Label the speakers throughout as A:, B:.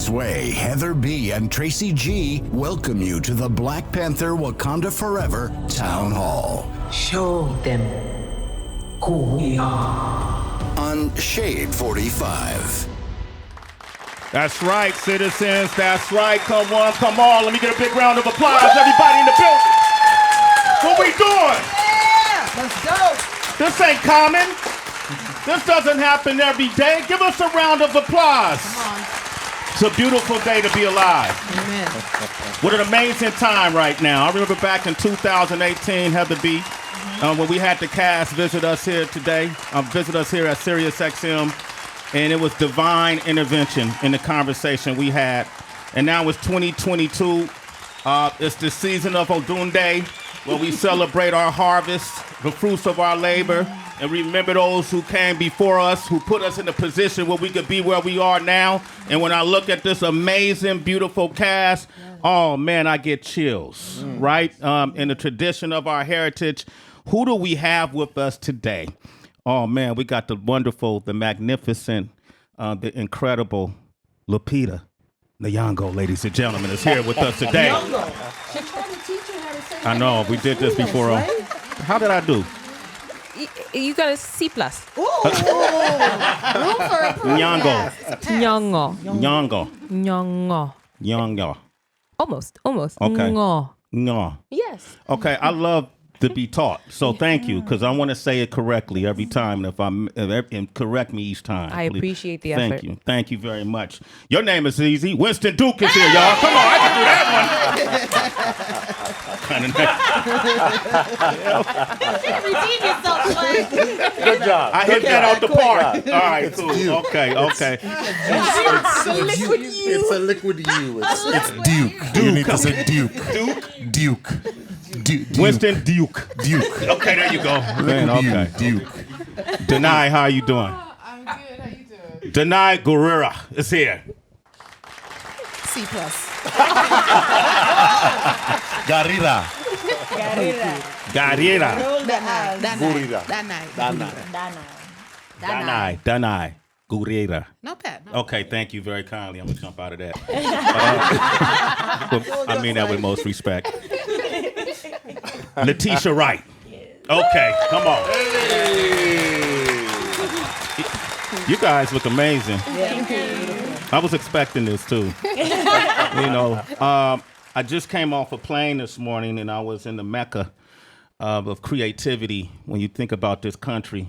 A: Sway, Heather B., and Tracy G. welcome you to the Black Panther Wakanda Forever Town Hall.
B: Show them who we are.
A: On Shade 45.
C: That's right, citizens. That's right. Come on, come on. Let me get a big round of applause. Everybody in the building. What we doing?
D: Yeah, let's go.
C: This ain't common. This doesn't happen every day. Give us a round of applause.
D: Come on.
C: It's a beautiful day to be alive.
D: Amen.
C: What an amazing time right now. I remember back in 2018, Heather B., when we had the cast visit us here today, visit us here at Sirius XM, and it was divine intervention in the conversation we had. And now it's 2022. It's the season of Odunde, where we celebrate our harvest, the fruits of our labor, and remember those who came before us, who put us in a position where we could be where we are now. And when I look at this amazing, beautiful cast, oh man, I get chills, right? In the tradition of our heritage, who do we have with us today? Oh man, we got the wonderful, the magnificent, the incredible Lupita Nyong'o, ladies and gentlemen, is here with us today.
D: She's trying to teach you how to say
C: I know, we did this before. How did I do?
E: You got a C+.
D: Room for improvement.
C: Nyong'o.
E: Nyong'o.
C: Nyong'o.
E: Nyong'o.
C: Nyong'o.
E: Almost.
C: Okay.
E: Ngo.
C: No.
E: Yes.
C: Okay, I love to be taught, so thank you, because I want to say it correctly every time, and correct me each time.
E: I
C: please.
E: appreciate the
C: Thank
E: effort.
C: you. Thank you very much. Your name is easy. Winston Duke is here, y'all. Come on, I can do that one.
D: Redeem yourself, Sway.
F: Good job.
C: I hit that out the park. All right, cool.
F: Duke.
C: Okay.
F: It's a liquid U.
G: It's Duke. You need to say Duke. Duke.
C: Winston Duke. Okay, there you go. Man, okay.
G: Duke.
C: Danai, how you doing?
H: I'm good. How you doing?
C: Danai Gurira is here.
D: C+.
G: Gurira.
C: Gurira. Danai. Gurira.
D: Not bad.
C: Okay, thank you very kindly. I'm going to jump out of that. I mean that with most respect. Letitia Wright. Okay, come on. You guys look amazing. I was expecting this too. I just came off a plane this morning and I was in the Mecca of creativity. When you think about this country,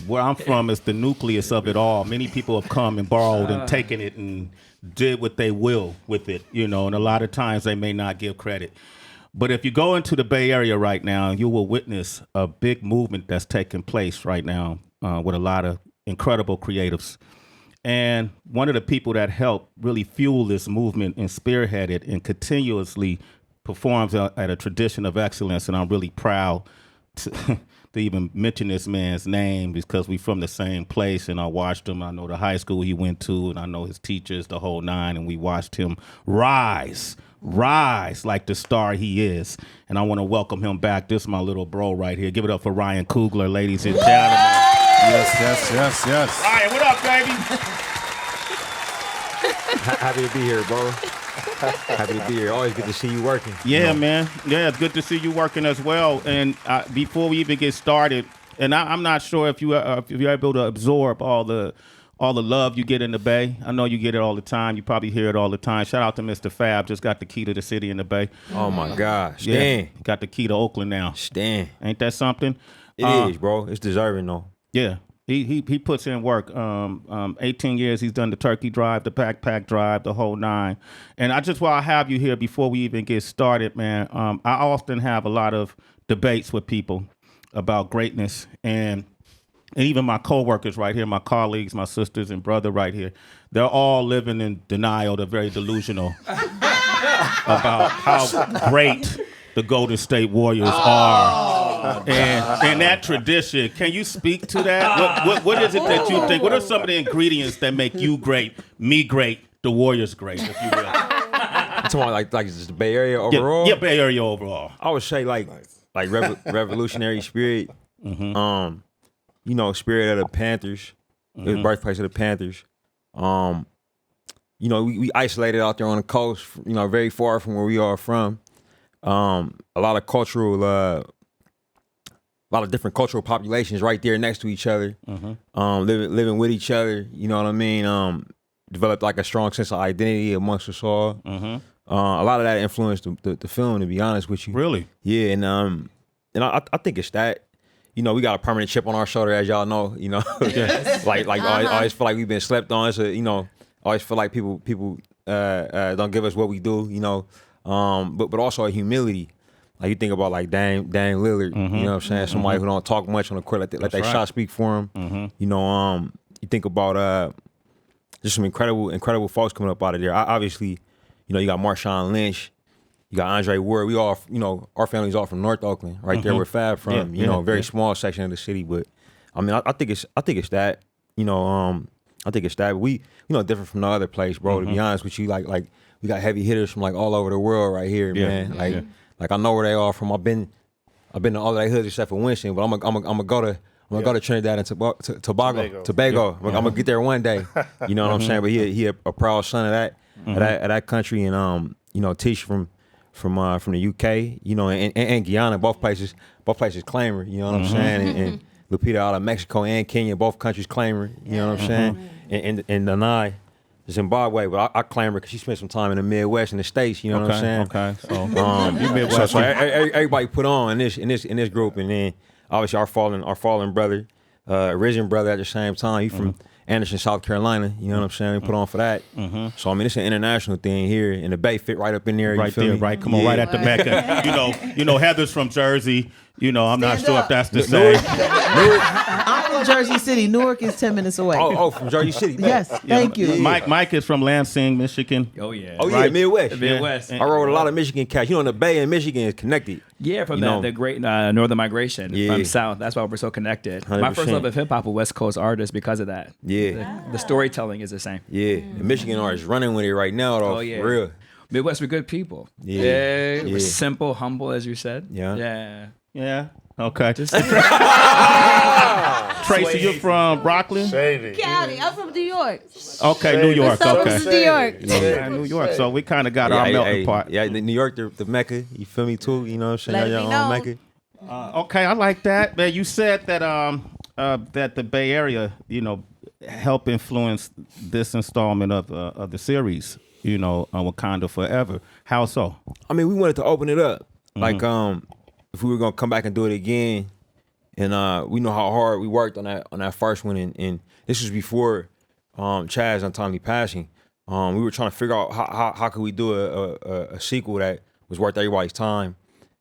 C: where I'm from is the nucleus of it all. Many people have come and borrowed and taken it and did what they will with it, and a lot of times they may not give credit. But if you go into the Bay Area right now, you will witness a big movement that's taking place right now with a lot of incredible creatives. And one of the people that helped really fuel this movement and spearhead it and continuously performs at a tradition of excellence, and I'm really proud to even mention this man's name because we're from the same place, and I watched him. I know the high school he went to, and I know his teachers, the whole nine, and we watched him rise like the star he is. And I want to welcome him back. This is my little bro right here. Give it up for Ryan Coogler, ladies and gentlemen.
G: Yes.
C: Ryan, what up, baby?
F: Happy to be here, bro. Happy to be here. Always good to see you working.
C: Yeah, man. Yeah, it's good to see you working as well. And before we even get started, and I'm not sure if you're able to absorb all the love you get in the Bay. I know you get it all the time. You probably hear it all the time. Shout out to Mr. Fab. Just got the key to the city in the Bay.
F: Oh my gosh.
C: Yeah,
F: Stan.
C: got the key to Oakland now.
F: Stan.
C: Ain't that something?
F: It is, bro. It's deserving, though.
C: Yeah. He puts in work. 18 years he's done the turkey drive, the backpack drive, the whole nine. And while I have you here before we even get started, man, I often have a lot of debates with people about greatness, and even my coworkers right here, my colleagues, my sisters and brother right here, they're all living in denial. They're very delusional about how great the Golden State Warriors are. And that tradition, can you speak to that? What is it that you think? What are some of the ingredients that make you great, me great, the Warriors great, if you will?
F: Talking about like just the Bay Area overall?
C: Yeah, Bay Area overall.
F: I would say like revolutionary spirit. Spirit of the Panthers. The birthplace of the Panthers. you know, we isolated out there on the coast, you know, very far from where we are from. A lot of cultural, a lot of different cultural populations right there next to each other, living with each other. You know what I mean? Developed like a strong sense of identity amongst us all. A lot of that influenced the film, to be honest with you.
C: Really?
F: Yeah, and I think it's that. You know, we got a permanent chip on our shoulder, as y'all know. You know, like I always feel like we've been slept on. So, you know, I always feel like people don't give us what we do. You know, but also a humility. Like you think about like Dame Lillard. You know what I'm saying? Somebody who don't talk much on the court, let they shot speak for him. You know, you think about just some incredible folks coming up out of there. Obviously, you know, you got Marshawn Lynch. You got Andre Ward. We all, you know, our family's all from North Oakland, right there where Fab from. You know, very small section of the city, but I mean, I think it's that. You know, I think it's that. But we, you know, different from the other place, bro. To be honest with you, like we got heavy hitters from like all over the world right here, man. Like I know where they are from. I've been to all of their hoods except for Winston, but I'm gonna go to Trinidad and Tobago. I'm gonna get there one day. You know what I'm saying? But he a proud son of that country, and you know, Tish from the UK, you know, and Guyana, both places claim her, you know what I'm saying? And Lupita out of Mexico and Kenya, both countries claim her, you know what I'm saying? And Danai, Zimbabwe, but I claim her because she spent some time in the Midwest in the States, you know what I'm saying? Okay, so everybody put on in this group, and then obviously our fallen brother, risen brother at the same time, he from Anderson, South Carolina, you know what I'm saying? We put on for that. So, I mean, it's an international thing here, and the Bay fit right up in there.
C: Right there, right? Come on, right at the Mecca. You know, Heather's from Jersey. You know, I'm not sure if that's the same.
I: I'm from Jersey City. Newark is 10 minutes away.
F: Oh, from Jersey City.
I: Yes, thank you.
C: Mike is from Lansing, Michigan.
J: Oh, yeah.
F: Oh, yeah, Midwest.
J: Midwest.
F: I rode a lot of Michigan cats. You know, the Bay and Michigan is connected.
J: Yeah, from the great northern migration from South. That's why we're so connected. 100%. My first love of hip-hop was West Coast artists because of that.
F: Yeah.
J: The storytelling is the same.
F: Yeah. The Michigan artists running with it right now, though, for real.
J: Midwest, we're good people.
F: Yeah.
J: We're simple, humble, as you said.
C: Yeah. Okay. Tracy, you're from Brooklyn?
D: County. I'm from New York.
C: Okay, New York. Okay.
D: New York.
C: Yeah, New York. So we kind of got our melting pot.
F: Yeah, New York, the Mecca. You feel me too? You know what I'm saying?
D: Let me know.
F: Mecca.
C: Okay, I like that. Man, you said that that the Bay Area, you know, helped influence this installment of the series. You know, Wakanda Forever. How so?
F: I mean, we wanted to open it up. Like, if we were gonna come back and do it again, and we know how hard we worked on that first one, and this was before Chad's untimely passing. We were trying to figure out how could we do a sequel that was worth everybody's time,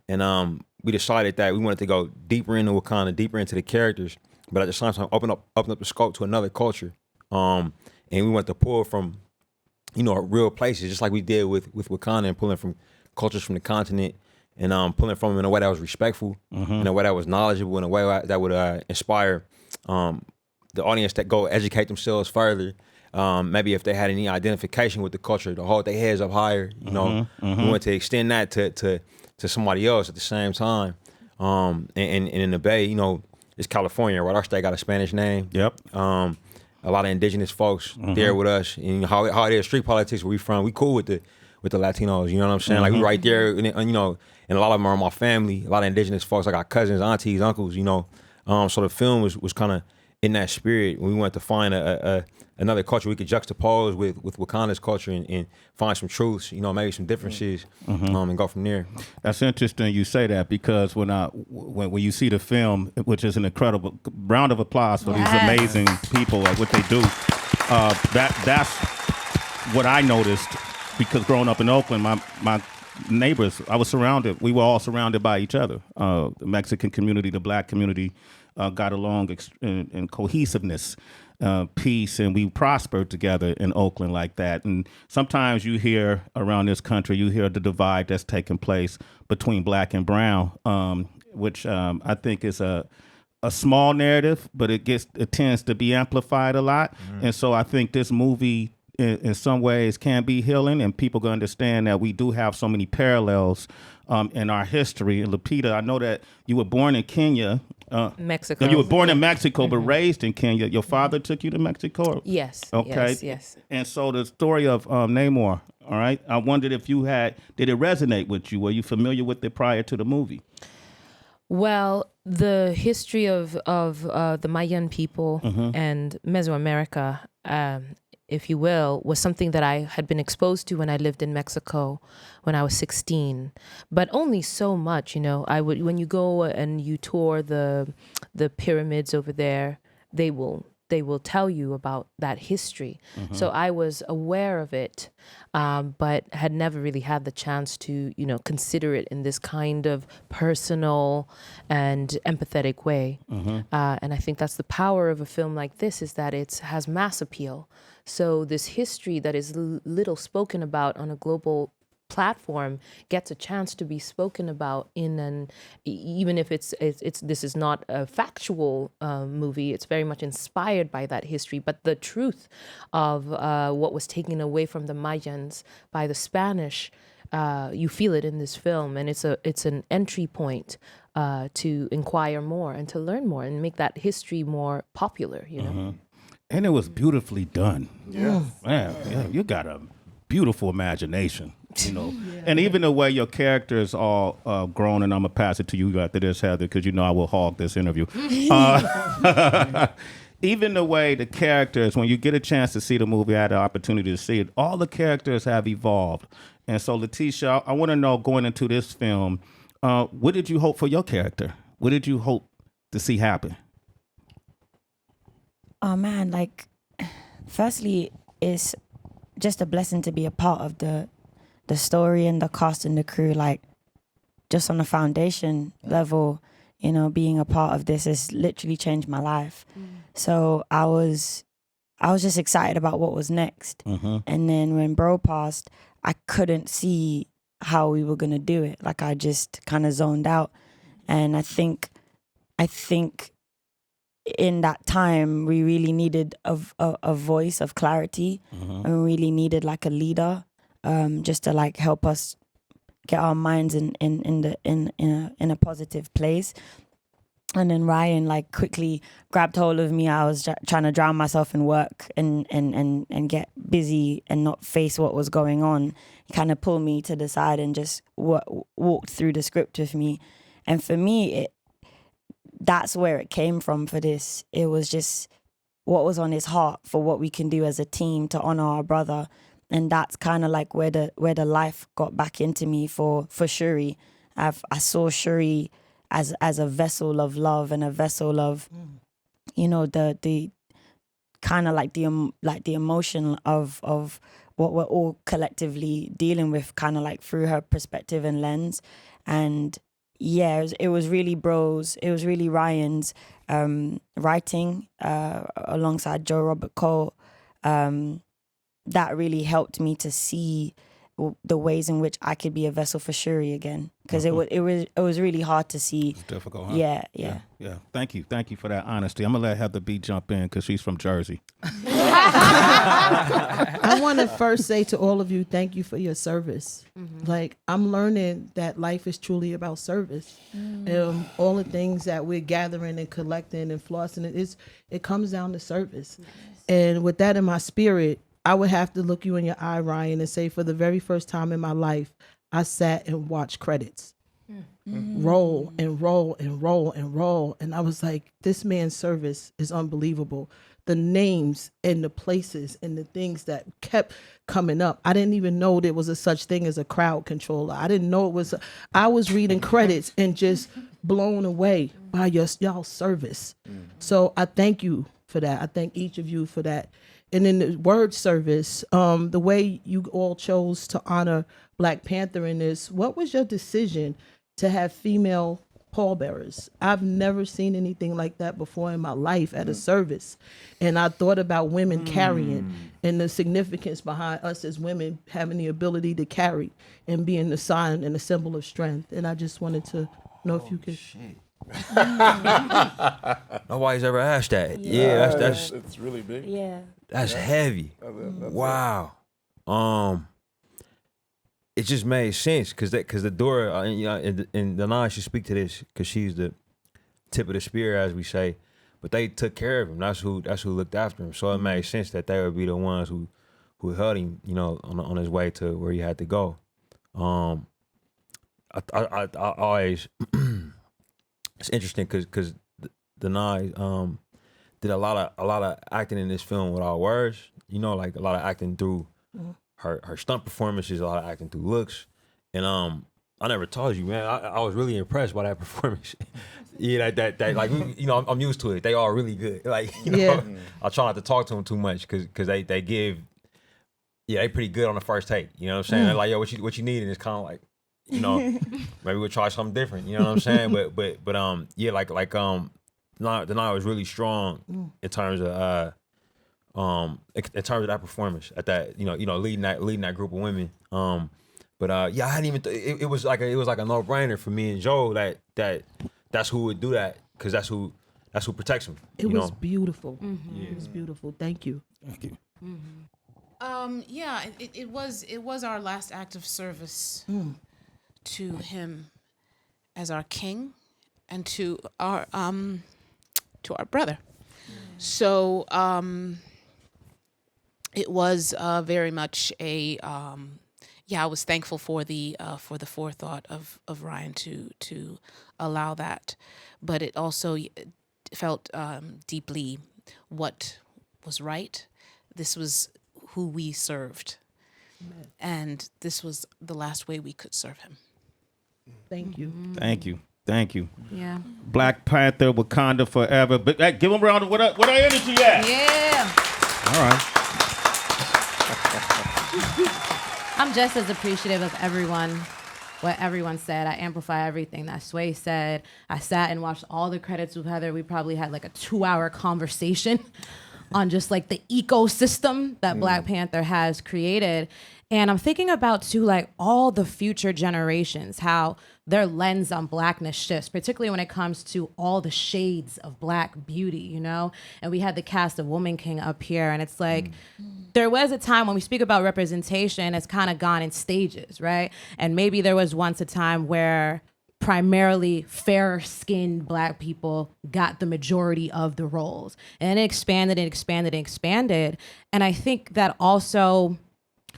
F: and we decided that we wanted to go deeper into Wakanda, deeper into the characters, but at the same time open up the scope to another culture, and we wanted to pull from, you know, real places, just like we did with Wakanda, and pulling from cultures from the continent, and pulling from them in a way that was respectful, in a way that was knowledgeable, in a way that would inspire the audience that go educate themselves further. Maybe if they had any identification with the culture, to hold their heads up higher. You know, we want to extend that to somebody else at the same time. And in the Bay, you know, it's California, right? Our state got a Spanish name.
C: Yep.
F: A lot of indigenous folks there with us, and how it is street politics where we from. We cool with the Latinos, you know what I'm saying? Like we right there, and, you know, and a lot of them are my family. A lot of indigenous folks. I got cousins, aunties, uncles, you know. So the film was kind of in that spirit. We wanted to find another culture we could juxtapose with Wakanda's culture, and find some truths, you know, maybe some differences, and go from there.
C: That's interesting you say that, because when you see the film, which is an incredible round of applause for these amazing people at what they do, that's what I noticed, because growing up in Oakland, my neighbors, we were all surrounded by each other. The Mexican community, the black community got along in cohesiveness, peace, and we prospered together in Oakland like that. And sometimes you hear around this country, you hear the divide that's taking place between black and brown, which I think is a small narrative, but it tends to be amplified a lot. And so I think this movie in some ways can be healing, and people can understand that we do have so many parallels in our history. And Lupita, I know that you were born in Kenya.
E: Mexico.
C: You were born in Mexico, but raised in Kenya. Your father took you to Mexico?
E: Yes.
C: Okay.
E: Yes.
C: And so the story of Namor, all right, I wondered if did it resonate with you? Were you familiar with it prior to the movie?
E: Well, the history of the Mayan people and Mesoamerica, if you will, was something that I had been exposed to when I lived in Mexico when I was 16, but only so much. When you go and you tour the pyramids over there, they will tell you about that history. So I was aware of it, but had never really had the chance to, consider it in this kind of personal and empathetic way. And I think that's the power of a film like this, is that it has mass appeal. So this history that is little spoken about on a global platform gets a chance to be spoken about even if this is not a factual movie. It's very much inspired by that history, but the truth of what was taken away from the Mayans by the Spanish, you feel it in this film, and it's an entry point to inquire more and to learn more and make that history more popular.
C: And it was beautifully done. Yeah, man, yeah, you got a beautiful imagination. And even the way your character is all grown, and I'm gonna pass it to you after this, Heather, because I will hog this interview. Even the way the characters, when you get a chance to see the movie, I had the opportunity to see it, all the characters have evolved. And so, Letitia, I want to know, going into this film, what did you hope for your character? What did you hope to see happen?
K: Oh man, firstly, it's just a blessing to be a part of the story and the cast and the crew. Just on a foundation level, being a part of this has literally changed my life. So I was just excited about what was next. And then when Bro passed, I couldn't see how we were gonna do it. I just kind of zoned out. And I think in that time, we really needed a voice of clarity, and we really needed a leader, just to help us get our minds in a positive place. And then Ryan quickly grabbed hold of me. I was trying to drown myself in work and get busy and not face what was going on. He kind of pulled me to the side and just walked through the script with me. And for me, that's where it came from for this. It was just what was on his heart for what we can do as a team to honor our brother. And that's kind of where the life got back into me for Shuri. I saw Shuri as a vessel of love and a vessel of, the kind of the emotion of what we're all collectively dealing with, kind of through her perspective and lens. And yeah, it was really Bro's, it was really Ryan's writing alongside Joe Robert Cole that really helped me to see the ways in which I could be a vessel for Shuri again, because it was really hard to see.
C: It's difficult, huh?
K: Yeah.
C: Thank you for that honesty. I'm gonna let Heather B jump in because she's from Jersey.
I: I want to first say to all of you, thank you for your service. I'm learning that life is truly about service. All the things that we're gathering and collecting and flossing, it comes down to service. And with that in my spirit, I would have to look you in your eye, Ryan, and say, for the very first time in my life, I sat and watched credits. Roll and roll and roll and roll. And I was like, this man's service is unbelievable. The names and the places and the things that kept coming up. I didn't even know there was a such thing as a crowd controller. I didn't know it was. I was reading credits and just blown away by y'all service. So I thank you for that. I thank each of you for that. And in the word service, the way you all chose to honor Black Panther in this, what was your decision to have female pallbearers? I've never seen anything like that before in my life at a service. And I thought about women carrying and the significance behind us as women having the ability to carry and being the sign and a symbol of strength. And I just wanted to know if you could.
F: Nobody's ever asked that. Yeah, that's
G: it's really big.
K: Yeah.
F: That's heavy. Wow. It just made sense because the door, and Danai should speak to this because she's the tip of the spear, as we say. But they took care of him. That's who looked after him. So it made sense that they would be the ones who held him, on his way to where he had to go. I always it's interesting because Danai did a lot of acting in this film without words. Like a lot of acting through her stunt performances, a lot of acting through looks. And I never told you, man. I was really impressed by that performance. Yeah, that like I'm used to it. They are really good. Like I try not to talk to them too much because they give. Yeah, they pretty good on the first take. You know what I'm saying? They're like, yo, what you need? And it's kind of like, maybe we'll try something different. You know what I'm saying? But yeah, like Danai was really strong in terms of that performance at that leading that group of women. But I hadn't even it was like a no-brainer for me and Joe that's who would do that because that's who protects him.
I: It was beautiful. Mm-hmm. Yeah. It was beautiful. Thank you.
C: Thank you.
H: Mm-hmm. It was our last act of service to him as our king and to our brother. So it was very much a I was thankful for the forethought of Ryan to allow that, but it also felt deeply what was right. This was who we served, and this was the last way we could serve him.
I: Thank you.
C: Thank you.
D: Yeah.
C: Black Panther, Wakanda forever. But hey, give them a round of what our energy at?
D: Yeah.
C: All right.
D: I'm just as appreciative of what everyone said. I amplify everything that Sway said. I sat and watched all the credits with Heather. We probably had like a 2-hour conversation on just like the ecosystem that Black Panther has created. And I'm thinking about too, like all the future generations, how their lens on blackness shifts, particularly when it comes to all the shades of black beauty, And we had the cast of Woman King up here, and it's like, there was a time when we speak about representation, it's kind of gone in stages, right? And maybe there was once a time where primarily fair-skinned black people got the majority of the roles. And it expanded and expanded and expanded. And I think that also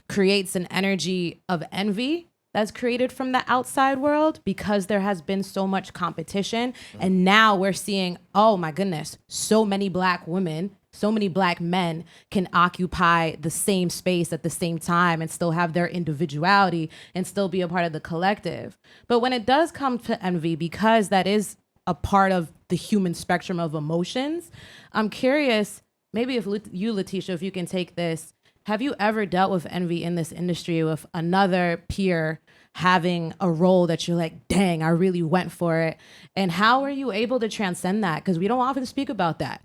D: creates an energy of envy that's created from the outside world because there has been so much competition. And now we're seeing, oh my goodness, so many black women, so many black men can occupy the same space at the same time and still have their individuality and still be a part of the collective. But when it does come to envy, because that is a part of the human spectrum of emotions, I'm curious, maybe if you, Letitia, if you can take this, have you ever dealt with envy in this industry with another peer having a role that you're like, dang, I really went for it? And how are you able to transcend that? Because we don't often speak about that.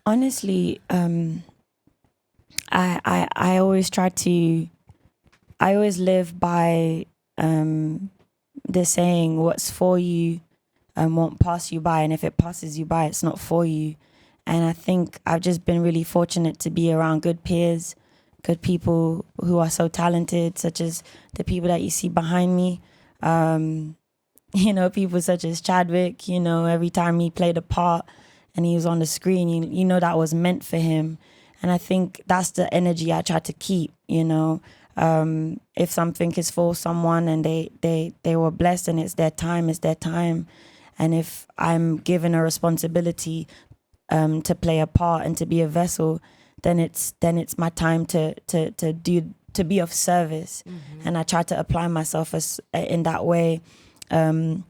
K: Honestly, I always I always live by the saying, what's for you won't pass you by. And if it passes you by, it's not for you. And I think I've just been really fortunate to be around good peers, good people who are so talented, such as the people that you see behind me. People such as Chadwick, every time he played a part and he was on the screen, that was meant for him. And I think that's the energy I try to keep, if something is for someone and they were blessed and it's their time. And if I'm given a responsibility to play a part and to be a vessel, then it's my time to be of service. Mm-hmm. And I try to apply myself in that way. And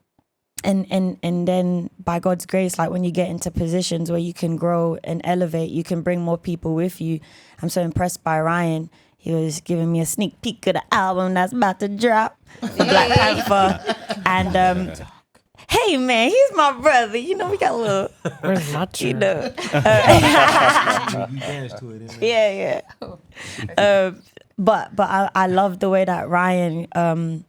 K: then by God's grace, like when you get into positions where you can grow and elevate, you can bring more people with you. I'm so impressed by Ryan. He was giving me a sneak peek of the album that's about to drop, Black Panther. And hey man, he's my brother. We got a little.
J: Where's my true?
F: You dance to it.
K: Yeah. But I love the way that Ryan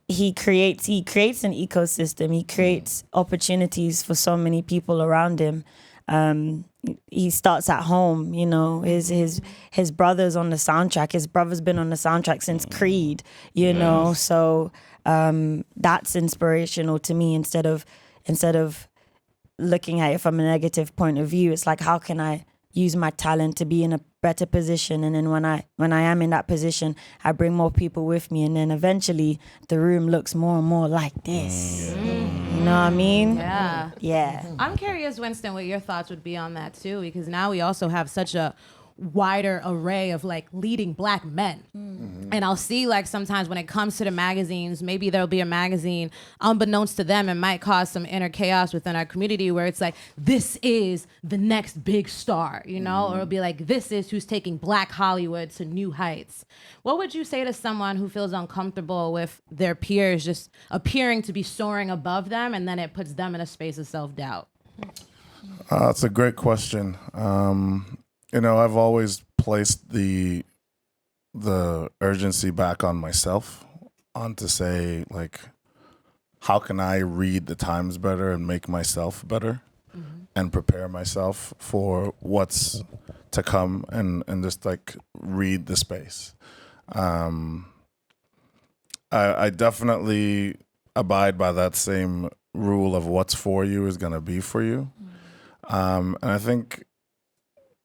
K: he creates an ecosystem. He creates opportunities for so many people around him. he starts at home. You know, his brother's on the soundtrack. His brother's been on the soundtrack since Creed. You know, so that's inspirational to me. Instead of looking at it from a negative point of view, it's like, how can I use my talent to be in a better position? And then when I am in that position, I bring more people with me, and then eventually the room looks more and more like this. You know what I mean? Yeah.
D: I'm curious, Winston, what your thoughts would be on that too, because now we also have such a wider array of like leading black men. And I'll see like sometimes when it comes to the magazines, maybe there'll be a magazine unbeknownst to them, it might cause some inner chaos within our community where it's like, this is the next big star, you know, or it'll be like, this is who's taking Black Hollywood to new heights. What would you say to someone who feels uncomfortable with their peers just appearing to be soaring above them, and then it puts them in a space of self-doubt?
G: That's a great question. You know, I've always placed the urgency back on myself, on to say, like, how can I read the times better and make myself better and prepare myself for what's to come, and just, like, read the space. I definitely abide by that same rule of what's for you is going to be for you. And I think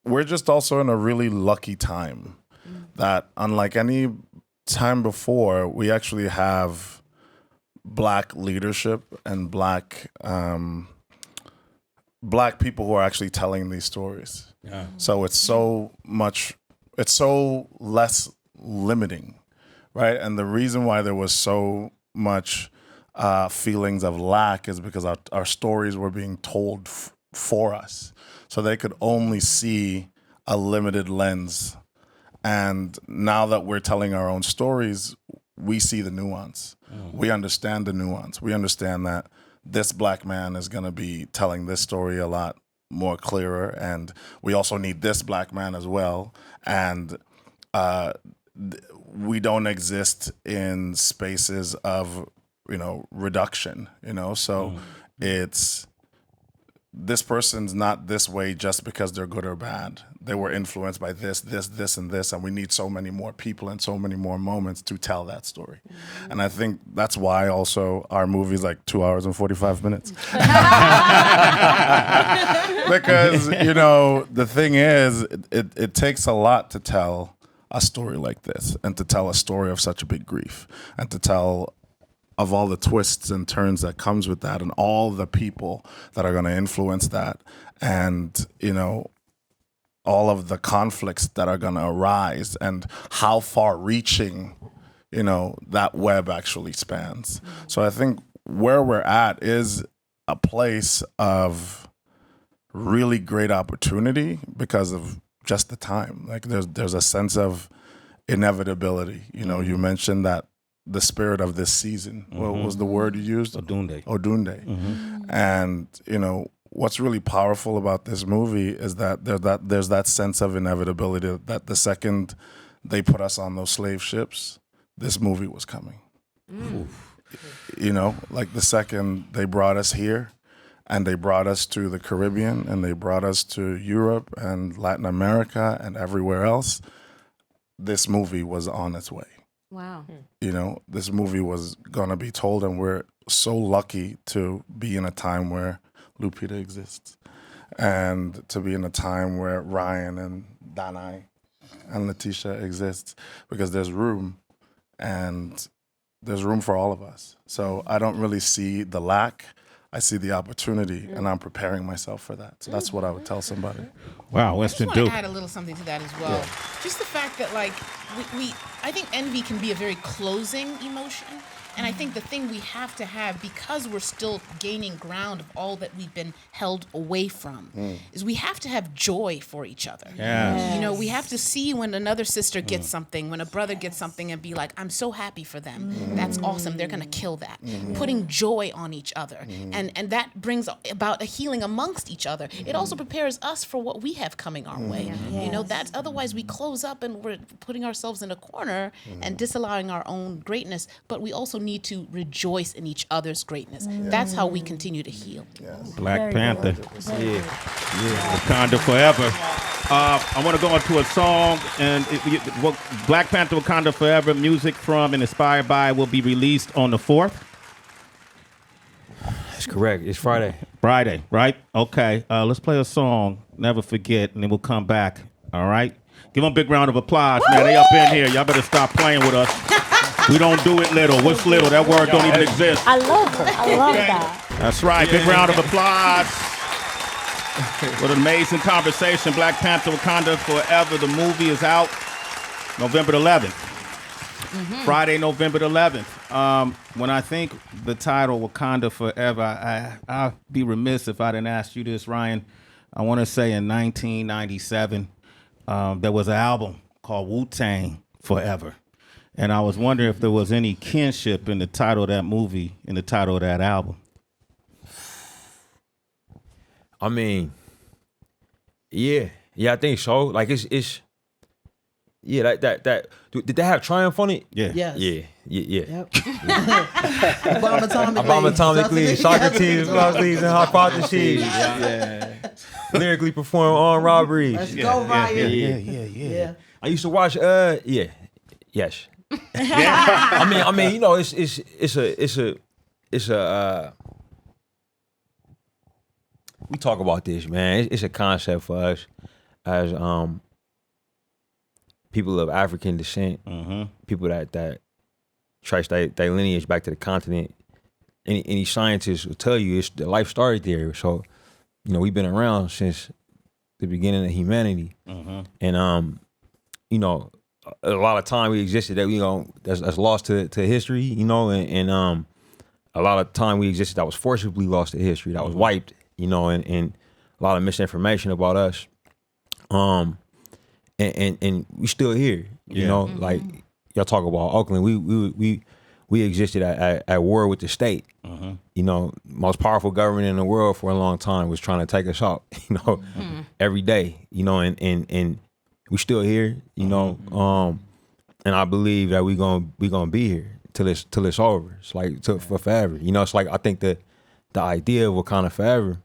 G: we're just also in a really lucky time that, unlike any time before, we actually have black leadership and black people who are actually telling these stories. So it's so less limiting, right? And the reason why there was so much feelings of lack is because our stories were being told for us. So they could only see a limited lens. And now that we're telling our own stories, we see the nuance. We understand the nuance. We understand that this black man is going to be telling this story a lot more clearer. And we also need this black man as well. And we don't exist in spaces of, you know, reduction, you know? So it's... this person's not this way just because they're good or bad. They were influenced by this, and this, and we need so many more people and so many more moments to tell that story. And I think that's why also our movie's like 2 hours and 45 minutes. Because, you know, the thing is, it takes a lot to tell a story like this, and to tell a story of such a big grief, and to tell of all the twists and turns that comes with that, and all the people that are going to influence that, and, you know, all of the conflicts that are going to arise, and how far reaching, you know, that web actually spans. So I think where we're at is a place of really great opportunity because of just the time. Like there's a sense of inevitability. You know, you mentioned that the spirit of this season. What was the word you used?
C: Odunde.
G: And, you know, what's really powerful about this movie is that there's that sense of inevitability that the second they put us on those slave ships, this movie was coming. You know, like the second they brought us here, and they brought us to the Caribbean, and they brought us to Europe and Latin America and everywhere else, this movie was on its way.
D: Wow.
G: You know, this movie was going to be told, and we're so lucky to be in a time where Lupita exists, and to be in a time where Ryan and Danai and Letitia exists, because there's room, and there's room for all of us. So I don't really see the lack. I see the opportunity, and I'm preparing myself for that. So that's what I would tell somebody.
C: Wow, Winston Duke.
H: I just want to add a little something to that as well. Yeah. Just the fact that, like, I think envy can be a very closing emotion. And I think the thing we have to have, because we're still gaining ground of all that we've been held away from, is we have to have joy for each other.
C: Yes.
H: You know, we have to see when another sister gets something, when a brother gets something, and be like, I'm so happy for them. That's awesome. They're going to kill that. Putting joy on each other. And that brings about a healing amongst each other. It also prepares us for what we have coming our way. You know, that's otherwise we close up and we're putting ourselves in a corner and disallowing our own greatness. But we also need to rejoice in each other's greatness. That's how we continue to heal.
C: Black Panther. Wakanda forever. I want to go into a song, and Black Panther Wakanda Forever, music from and inspired by, will be released on the 4th.
F: That's correct. It's Friday.
C: Friday, right? Okay. Let's play a song, Never Forget, and then we'll come back. All right? Give them a big round of applause, man. They up in here. Y'all better stop playing with us. We don't do it little. What's little? That word don't even exist.
L: I love it. I love that.
C: That's right. Big round of applause. What an amazing conversation. Black Panther Wakanda Forever. The movie is out November 11th. Friday, November 11th. When I think the title Wakanda Forever, I'd be remiss if I didn't ask you this, Ryan. I want to say in 1997, there was an album called Wu-Tang Forever. And I was wondering if there was any kinship in the title of that movie, in the title of that album.
F: I mean, yeah, I think so. Like it's yeah, that did they have Triumph on it?
C: Yeah.
I: Yes.
F: Yeah.
I: Yep. Bomb
F: atomically, Socrates, Leaves, and hypotheses. Yeah. Lyrically perform armed robberies.
I: Let's go, Ryan.
F: Yeah. I used to watch. Yes. I mean, you know, it's a. We talk about this, man. It's a concept for us as people of African descent, people that trace their lineage back to the continent. Any scientist will tell you the life started there. So, you know, we've been around since the beginning of humanity, and you know, a lot of time we existed that that's lost to history, you know, and a lot of time we existed that was forcibly lost to history, that was wiped, you know, and a lot of misinformation about us, and we still here, you know, like y'all talk about Oakland, we existed at war with the state, you know, most powerful government in the world for a long time was trying to take us out, you know, every day, you know, and we still here, you know, and I believe that we gonna be here till it's over. It's like for forever, you know. It's like I think the idea of Wakanda Forever,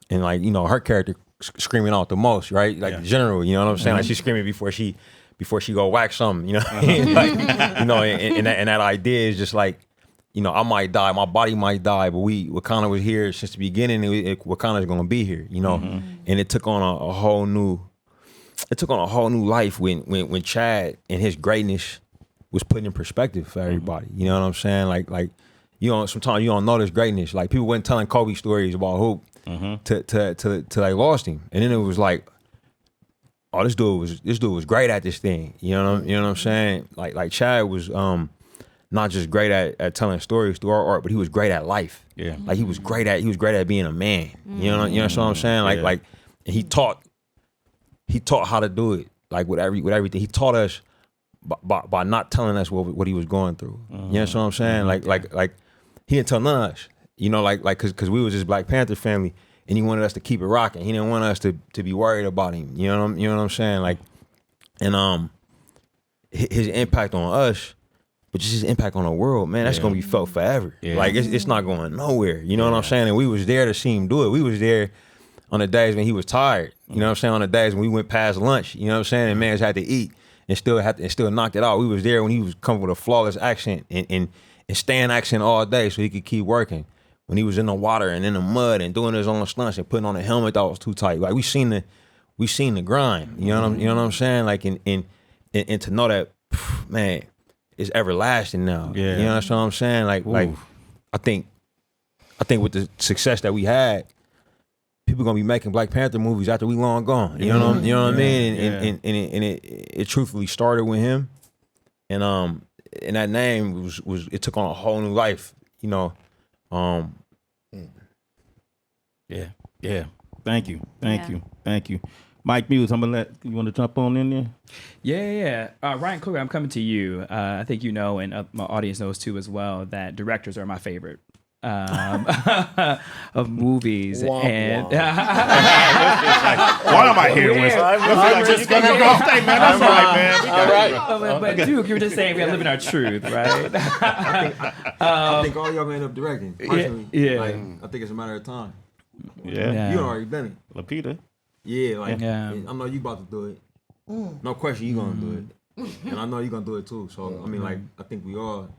F: and like, you know, her character screaming out the most, right? Like the general, you know what I'm saying? Like she's screaming before she go whack something, you know. Like, you know, and that idea is just like, you know, I might die, my body might die, but Wakanda was here since the beginning, and Wakanda is gonna be here, you know. And it took on a whole new life when Chad and his greatness was put in perspective for everybody. You know what I'm saying? Like you know, sometimes you don't know this greatness. Like people weren't telling Kobe stories about hoop till they lost him, and then it was like, oh, this dude was great at this thing. You know what I'm saying? Like Chad was not just great at telling stories through our art, but he was great at life. Yeah, like he was great at being a man. You know what I'm saying? Like and he taught how to do it, like with everything. He taught us by not telling us what he was going through. You know what I'm saying? Like he didn't tell none of us. You know, like because we was his Black Panther family, and he wanted us to keep it rocking. He didn't want us to be worried about him. You know what I'm saying? Like, and his impact on us, but just his impact on the world, man, that's gonna be felt forever. Like it's not going nowhere. You know what I'm saying? And we was there to see him do it. We was there on the days when he was tired. You know what I'm saying? On the days when we went past lunch, you know what I'm saying? And man's had to eat and still knocked it out. We was there when he was coming with a flawless accent and staying accent all day so he could keep working. When he was in the water and in the mud and doing his own stunts and putting on a helmet that was too tight. Like we seen the grind. You know what I'm saying? Like and to know that, man, it's everlasting now. Yeah. You know what I'm saying? Like I think with the success that we had, people gonna be making Black Panther movies after we long gone. You know what I mean? And it truthfully started with him, and that name was it took on a whole new life. You know,
C: yeah. Thank you. Mike Muse, I'm gonna you want to jump on in there?
J: Yeah. Ryan Coogler, I'm coming to you. I think you know, and my audience knows too as well, that directors are my favorite of movies. And
C: why am I here? I'm just gonna go. Hey, man, that's all right, man.
J: All right. But Duke, you were just saying we are living our truth, right?
F: I think all y'all gonna end up directing. Personally.
J: Yeah.
F: Like, I think it's a matter of time.
C: Yeah.
F: You already done it.
C: Lupita.
F: Yeah, like
J: Yeah.
F: I know you about to do it. No question, you gonna do it, and I know you gonna do it too. So I mean, like, I think we all.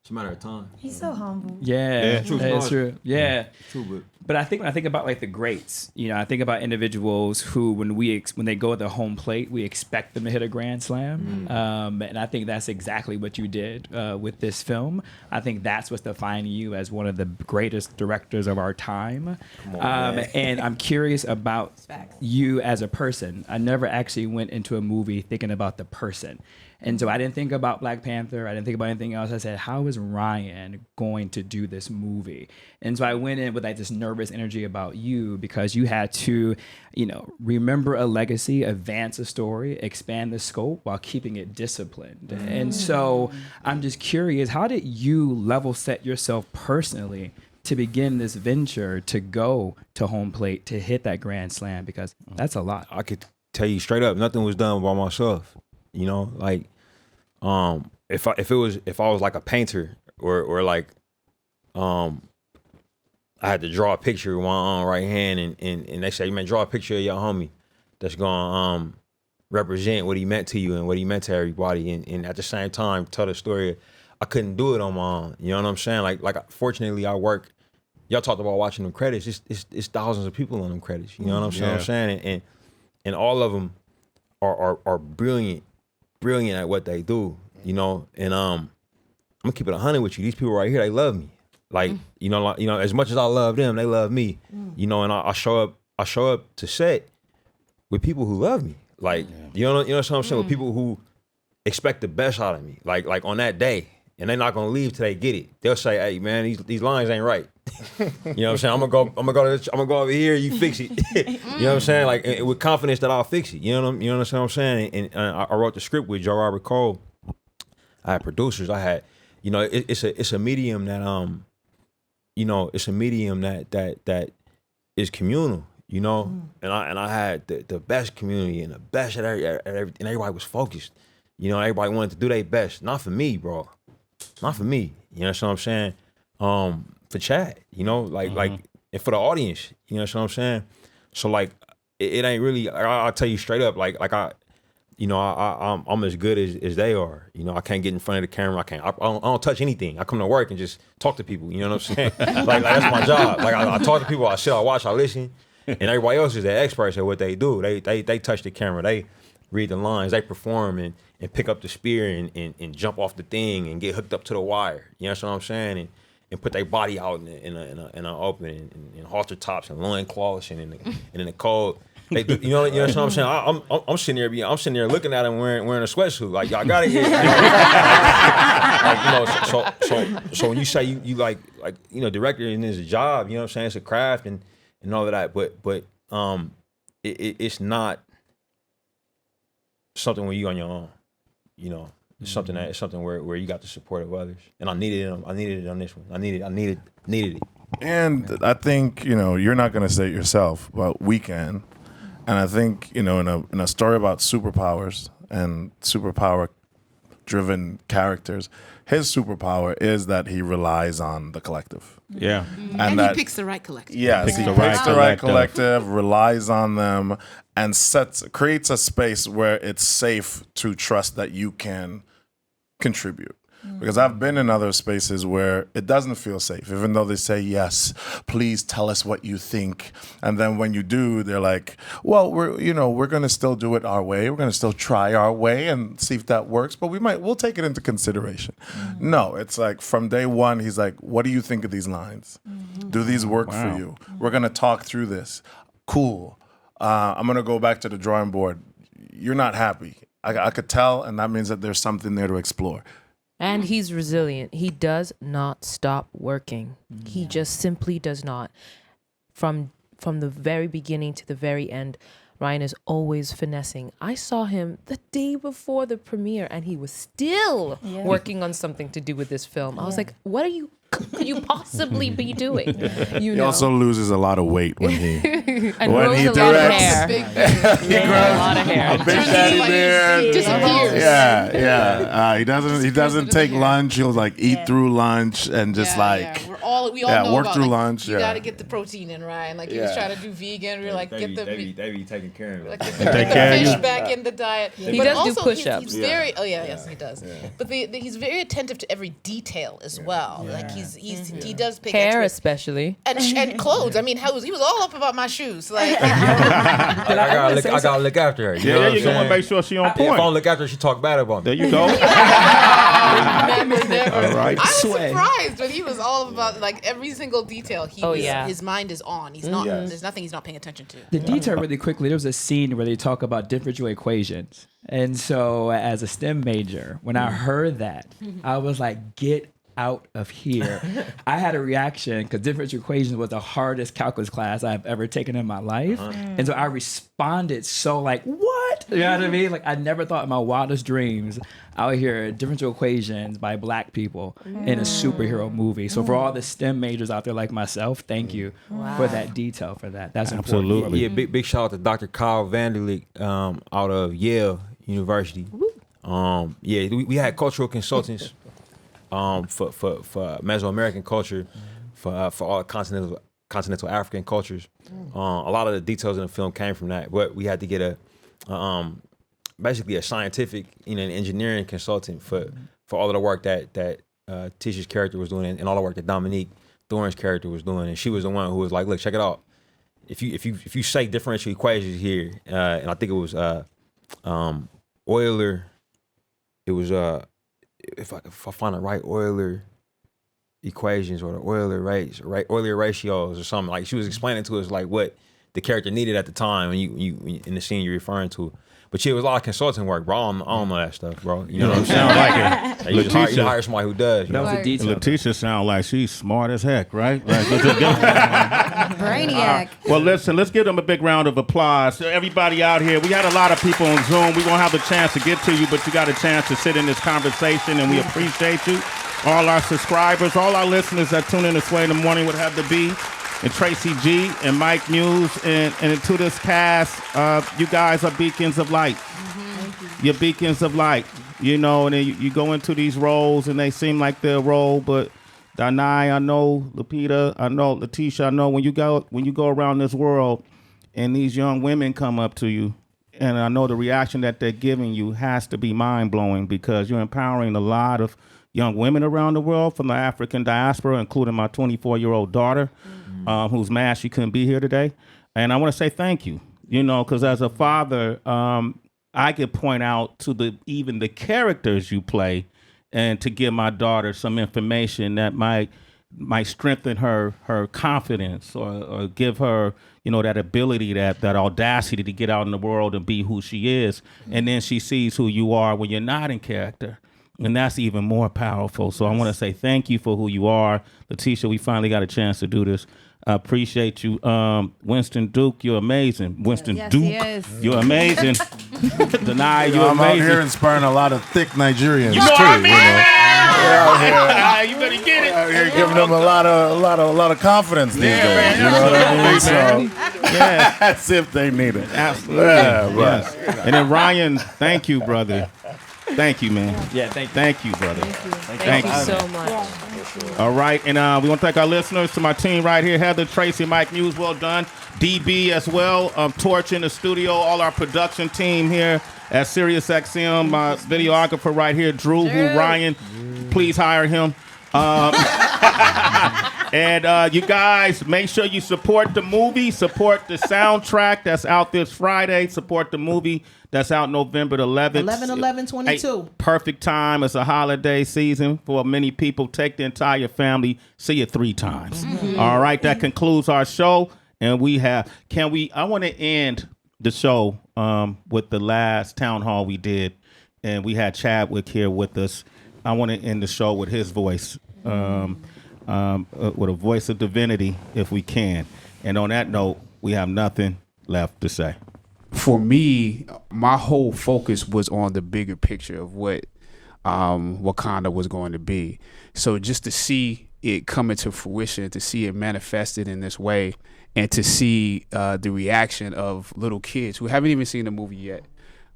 F: It's a matter of time.
K: He's so humble.
J: Yeah, it's true. Yeah,
F: true.
J: But I think when I think about like the greats, you know, I think about individuals who, when they go at the home plate, we expect them to hit a grand slam, and I think that's exactly what you did with this film. I think that's what's defining you as one of the greatest directors of our time. And I'm curious about you as a person. I never actually went into a movie thinking about the person. And so I didn't think about Black Panther. I didn't think about anything else. I said, how is Ryan going to do this movie? And so I went in with like this nervous energy about you because you had to, you know, remember a legacy, advance a story, expand the scope while keeping it disciplined. And so I'm just curious, how did you level set yourself personally to begin this venture, to go to home plate, to hit that grand slam? Because that's a lot.
F: I could tell you straight up, nothing was done by myself. You know, like, if I was like a painter or like, I had to draw a picture with my right hand and they say, man, draw a picture of your homie that's gonna represent what he meant to you and what he meant to everybody, and at the same time tell the story. I couldn't do it on my own. You know what I'm saying? Like fortunately I work. Y'all talked about watching them credits. It's thousands of people on them credits. You know what I'm saying? And all of them are brilliant at what they do, you know. And I'm gonna keep it 100 with you. These people right here, they love me. Like, you know, as much as I love them, they love me. You know, and I show up to set with people who love me. Like, you know what I'm saying? With people who expect the best out of me. Like on that day, and they're not gonna leave till they get it. They'll say, "Hey, man, these lines ain't right." You know what I'm saying? I'm gonna go over here. You fix it. You know what I'm saying? Like, and with confidence that I'll fix it. You know what I'm saying? And I wrote the script with Joe Robert Cole. I had producers. I had, you know, it's a medium that you know, it's a medium that is communal. You know, and I had the best community and the best at everything. And everybody was focused. You know, everybody wanted to do their best. Not for me, bro. Not for me. You know what I'm saying? For Chad, you know, like and for the audience, you know what I'm saying? So like it ain't really, I'll tell you straight up, like I'm as good as they are. You know, I can't get in front of the camera. I don't touch anything. I come to work and just talk to people, you know what I'm saying? like that's my job. Like I talk to people, I sit, I watch, I listen, and everybody else is the experts at what they do. They touch the camera, they read the lines, they perform and pick up the spear and jump off the thing and get hooked up to the wire. You know what I'm saying? And put their body out in an open in halter tops and loin cloths and in the cold. They do, you know what I'm saying? I'm sitting there looking at them wearing a sweatsuit. Like, y'all got it here. So when you say you like you know, directing is a job. You know what I'm saying? It's a craft and all of that. But it's not something where you on your own. You know, it's something where you got the support of others, and I needed it on this one. I needed it.
G: And I think, you know, you're not gonna say it yourself, but we can. And I think, you know, in a story about superpowers and superpower-driven characters, his superpower is that he relies on the collective.
C: Yeah,
H: and he picks the right collective.
G: Yes, he picks the right collective, relies on them, and creates a space where it's safe to trust that you can contribute. Because I've been in other spaces where it doesn't feel safe, even though they say, yes, please tell us what you think. And then when you do, they're like, well, we're going to still do it our way. We're going to still try our way and see if that works, but we'll take it into consideration. No, it's like from day one, he's like, what do you think of these lines? Do these work for you? We're going to talk through this. Cool. I'm going to go back to the drawing board. You're not happy. I could tell, and that means that there's something there to explore.
E: And he's resilient. He does not stop working. He just simply does not. From the very beginning to the very end, Ryan is always finessing. I saw him the day before the premiere, and he was still working on something to do with this film. I was like, what are you could you possibly be doing?
G: He also loses a lot of weight when he
E: and grows a lot of hair.
H: Big
G: he grows
E: a lot of hair.
G: a big daddy beard.
H: disappears.
G: Yeah. He doesn't take lunch. He'll like eat through lunch and just
H: we all know
G: work
H: about,
G: through
H: like,
G: lunch.
H: You got to get the protein in, Ryan. Like he was trying to do vegan. We were like,
F: They be taking care of it.
H: like get the fish back in the diet.
E: He
H: But
E: does do
H: also,
E: push-ups.
H: He's very. Oh yeah, yes he does. But he's very attentive to every detail as well. Like he does pick
E: Hair
H: extra-
E: especially.
H: and clothes. I mean, he was all up about my shoes. Like
F: I gotta look after her.
C: Yeah, you want to make sure she on
F: If I
C: point.
F: don't look after her, she talk bad about me.
C: There you go.
H: never.
C: All right.
H: I was surprised when he was all about like every single detail. His mind is on. He's not. There's nothing he's not paying attention to.
J: The detail really quickly, there was a scene where they talk about differential equations. And so as a STEM major, when I heard that, I was like, get out of here. I had a reaction because differential equations was the hardest calculus class I've ever taken in my life. And so I responded so like, what? You know what I mean? Like I never thought in my wildest dreams I would hear differential equations by black people in a superhero movie. So for all the STEM majors out there like myself, thank you for that detail for that. That's important.
F: Yeah, big shout out to Dr. Kyle Vanderleek out of Yale University. We had cultural consultants for Mesoamerican culture, for all continental African cultures. A lot of the details in the film came from that, but we had to get basically a scientific, an engineering consultant for all of the work that Tisha's character was doing and all the work that Dominique Thorne's character was doing. And she was the one who was like, look, check it out. If you say differential equations here, and I think it was Euler, it was if I find the right Euler equations or the Euler rates, right, Euler ratios or something, like she was explaining to us like what the character needed at the time, and you in the scene you're referring to. But it was a lot of consulting work, bro. I don't know that stuff, bro. You know what I'm saying?
C: Sound like it.
F: You hire somebody who does.
J: That was a detail.
C: Letitia sound like she's smart as heck, right?
D: Brainiac.
C: Well, listen, let's give them a big round of applause. So everybody out here, we had a lot of people on Zoom. We won't have a chance to get to you, but you got a chance to sit in this conversation, and we appreciate you. All our subscribers, all our listeners that tune in to Sway in the Morning would have to be. And Tracy G and Mike Muse and to this cast, you guys are beacons of light. You're beacons of light, and then you go into these roles and they seem like they're a role, but Danai, I know, Lupita, I know, Letitia, I know when you go around this world and these young women come up to you, and I know the reaction that they're giving you has to be mind-blowing because you're empowering a lot of young women around the world from the African diaspora, including my 24-year-old daughter, who's mad she couldn't be here today. And I want to say thank you, because as a father, I could point out to even the characters you play and to give my daughter some information that might strengthen her confidence or give her, that ability, that audacity to get out in the world and be who she is. And then she sees who you are when you're not in character. And that's even more powerful. So I want to say thank you for who you are. Letitia, we finally got a chance to do this. I appreciate you. Winston Duke, you're amazing. Winston Duke,
D: he is.
C: You're amazing. Danai, you're
G: I'm
C: amazing.
G: out here inspiring a lot of thick Nigerians
C: You know
G: too.
C: what I mean?
G: You
C: You better get it.
G: out here giving them a lot of confidence these days. You know what I mean? So
C: Yeah.
G: that's if they need it.
C: Absolutely.
G: Yeah,
C: Yes. And then Ryan, thank you, brother. Thank you, man.
J: Yeah, thank you.
C: Thank you, brother.
E: Thank you so much.
C: All right, and we want to thank our listeners, to my team right here, Heather, Tracy, Mike Muse, well done. DB as well, Torch in the studio, all our production team here at SiriusXM, my videographer right here, Drew, who Ryan, please hire him. And you guys, make sure you support the movie, support the soundtrack that's out this Friday, support the movie that's out November the 11th.
I: 11/11/22.
C: Perfect time. It's a holiday season for many people. Take the entire family. See it 3 times. All right, that concludes our show. And I want to end the show with the last town hall we did. And we had Chadwick here with us. I want to end the show with his voice. With a voice of divinity, if we can. And on that note, we have nothing left to say.
M: For me, my whole focus was on the bigger picture of what Wakanda was going to be. So just to see it come into fruition, to see it manifested in this way, and to see the reaction of little kids who haven't even seen the movie yet,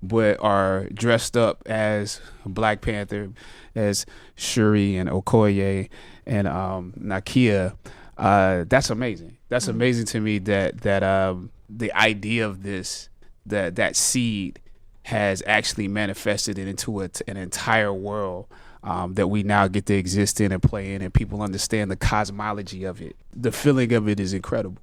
M: but are dressed up as Black Panther, as Shuri and Okoye and Nakia. That's amazing. That's amazing to me that the idea of this, that seed has actually manifested it into an entire world that we now get to exist in and play in, and people understand the cosmology of it. The feeling of it is incredible.